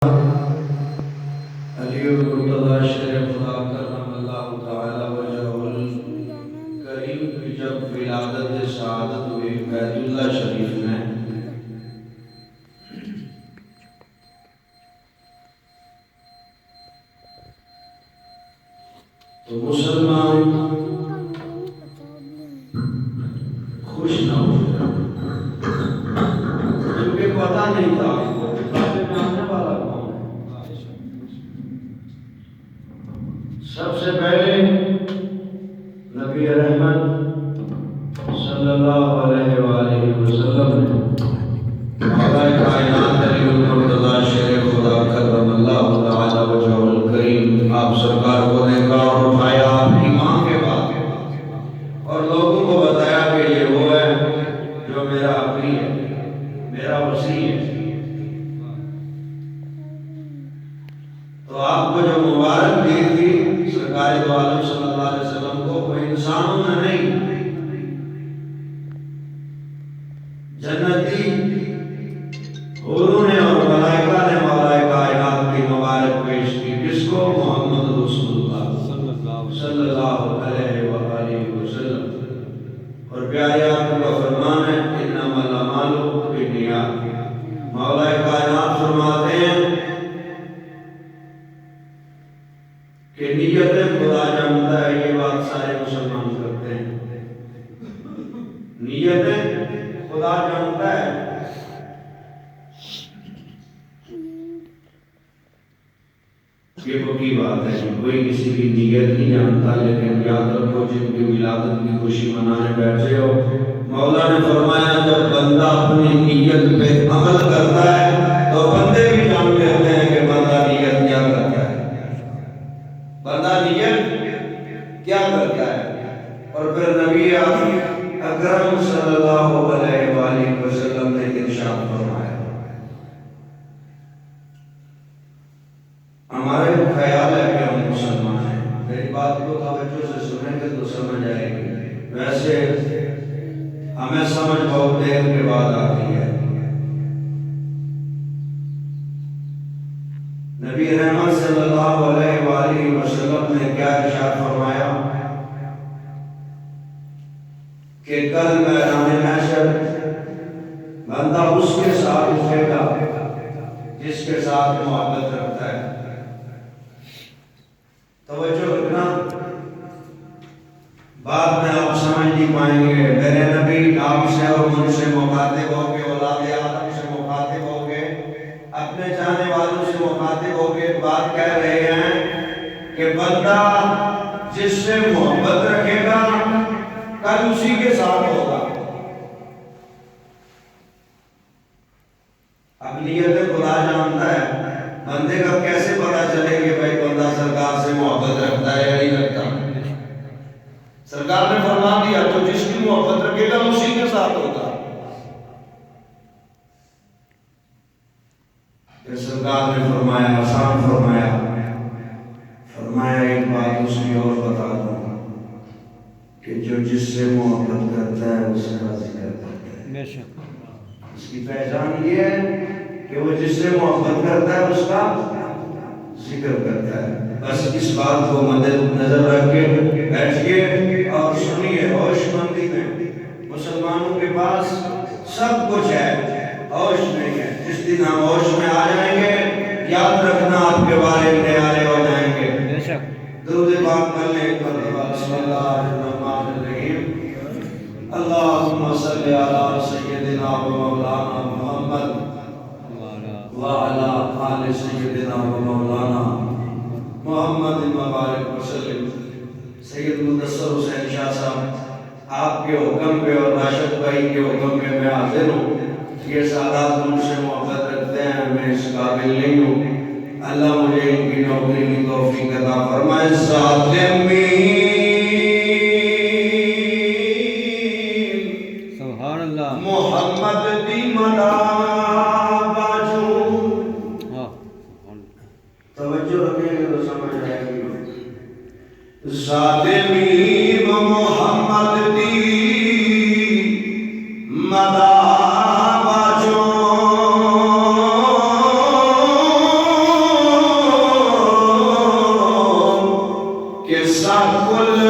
علی المرتضی شیخ خدا کرم اللہ تعالی وجہہ الکریم کی جب ولادت سعادت ہوئی بیت اللہ شریف میں، تو مسلمان خوش نہ ہو گیا، کیونکہ پتہ نہیں تھا کعبے میں آنے والا کون ہے۔ سب سے پہلے نبی رحمت صلی اللہ علیہ وآلہ وسلم نے مولا کائنات علی المرتضی شیخ خدا کرم اللہ تعالی وجہہ الکریم آپ سرکار کو دیکھا اور اٹھایا آپ کی ماں کے بعد اور لوگوں کو بتایا کہ یہ وہ ہے جو میرا اپنی ہے، میرا وسیع ہے۔ تو آپ کو جو مبارک دی تھی سرکار دو عالم صلی اللہ علیہ وسلم کو، وہ انسانوں نے نہیں، جنتی حوروں نے اور ملائکہ نے مولا کائنات کی مبارک پیش کی۔ کس کو؟ محمد رسول اللہ صلی اللہ علیہ وآلہ وسلم۔ اور پیارے آقا کا فرمان ہے انما الاعمال بالنیات۔ مولا کائنات فرماتے ہیں کہ نیتیں خدا جانتا ہے، یہ بات سارے مسلمان کرتے ہیں۔ نیتیں خدا جانتا ہے، یہ پکی بات ہے، کوئی کسی کی نیت نہیں جانتا، لیکن یاد رکھو جن کی ولادت کی خوشی منانے بیٹھے ہو، مولا نے فرمایا جب بندہ اپنی نیت پہ عمل کرتا ہے تو بندے بھی جان لیتے ہیں کہ بندہ نیت کیا کرتا ہے، بندہ نیت کیا کرتا ہے۔ اور پھر نبی اکرم صلی اللہ علیہ وآلہ وسلم نے ارشاد فرمایا، ہمارے خیال ہے کہ ہم مسلمان ہیں، میری بات کو توجہ سے سنیں گے تو سمجھ آئے گی، ویسے ہمیں سمجھ بہت دیر کے بعد آتی ہے۔ نبی رحمت صلی اللہ علیہ وآلہ وسلم نے کیا ارشاد فرمایا کہ کل میدان محشر بندہ اس کے ساتھ اٹھے گا جس کے ساتھ محبت رکھتا ہے۔ توجہ رکھنا، بعد میں آپ سمجھ نہیں پائیں گے، میرے نبی آپ سے اور من سے مخاطب ہو کے، اولاد آدم سے مخاطب ہو کے، اپنے چاہنے والوں سے مخاطب ہو کے بات کہہ رہے ہیں کہ بندہ جس سے محبت رکھے گا کل اسی کے ساتھ ہوگا۔ اب نیت خدا جانتا ہے، بندے کا کیسے پتا چلے کہ بھائی بندہ سرکار سے محبت رکھتا ہے یا نہیں رکھتا؟ سرکار نے فرما دیا تو جس کی محبت رکھے گا اسی کے ساتھ ہوگا۔ پھر سرکار نے فرمایا، آسان فرمایا، فرمایا ایک بات اس کی اور بتا دوں کہ جو جس سے محبت کرتا ہے اسے راضی کرتا ہے۔ اس کی پہچان یہ ہے کہ وہ جس سے محبت کرتا ہے اس کا ذکر کرتا ہے۔ بس اس بات کو مد نظر رکھ کے بیٹھیے اور سنیے، ہوش مندی میں۔ مسلمانوں کے پاس سب کچھ ہے، ہوش نہیں ہے۔ جس دن ہم ہوش میں آ جائیں گے، یاد رکھنا آپ کے بارے نیالے ہو جائیں گے۔ درود پاک پڑھ لیں، بسم اللہ الرحمن الرحیم، اللہم صلی علی سیدنا و مولانا محمد وعلی آل سیدنا و مولانا محمد مبارک وسلم۔ سید مدثر حسین شاہ صاحب آپ کے حکم پہ اور راشد بھائی کے حکم پہ میں حاضر ہوں۔ یہ سادات مجھ سے محبت رکھتے ہیں، میں اس قابل نہیں ہوں، اللہ مجھے ان کی نوکری کی توفیق عطا فرمائے۔ سبحان اللہ۔ محمد دی مدا باجو، توجہ رکھیں گے تو سمجھ آئے گی۔ ظالمی محمد دی مدا باجو، کہ سکل